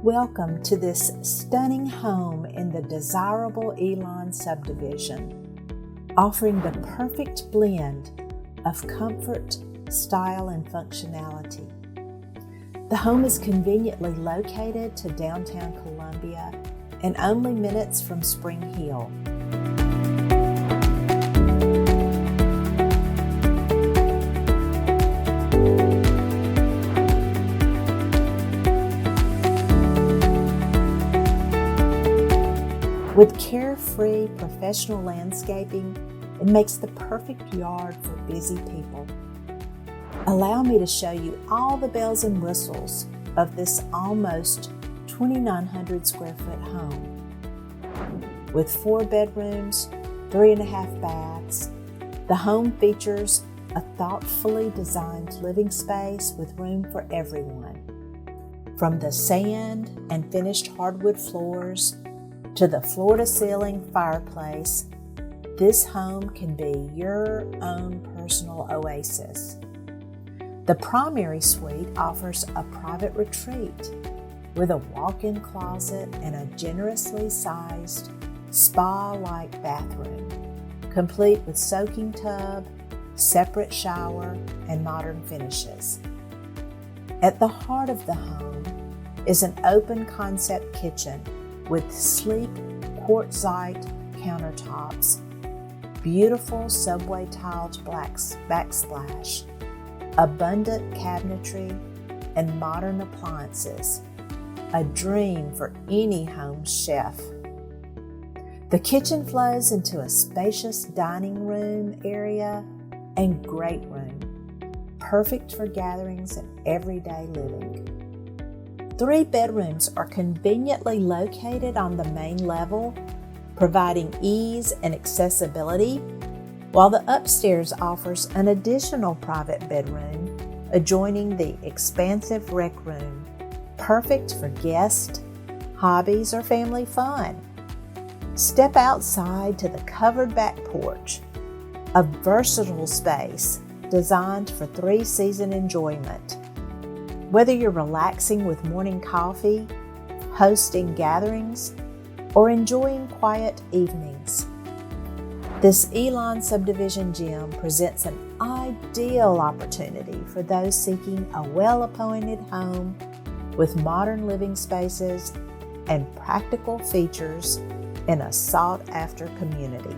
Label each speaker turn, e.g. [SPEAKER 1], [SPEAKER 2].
[SPEAKER 1] Welcome to this stunning home in the desirable Elan subdivision, offering the perfect blend of comfort, style, and functionality. The home is conveniently located to downtown Columbia and only minutes from Spring Hill. With carefree professional landscaping, it makes the perfect yard for busy people. Allow me to show you all the bells and whistles of this almost 2,900 square foot home. With 4 bedrooms, 3.5 baths, the home features a thoughtfully designed living space with room for everyone. From the sand and finished hardwood floors to the floor-to-ceiling fireplace, this home can be your own personal oasis. The primary suite offers a private retreat with a walk-in closet and a generously sized spa-like bathroom, complete with soaking tub, separate shower, and modern finishes. At the heart of the home is an open-concept kitchen with sleek quartzite countertops, beautiful subway tiled backsplash, abundant cabinetry, and modern appliances, a dream for any home chef. The kitchen flows into a spacious dining room area and great room, perfect for gatherings and everyday living. 3 bedrooms are conveniently located on the main level, providing ease and accessibility, while the upstairs offers an additional private bedroom adjoining the expansive rec room, perfect for guests, hobbies, or family fun. Step outside to the covered back porch, a versatile space designed for 3-season enjoyment. Whether you're relaxing with morning coffee, hosting gatherings, or enjoying quiet evenings, this Elan subdivision gem presents an ideal opportunity for those seeking a well-appointed home with modern living spaces and practical features in a sought-after community.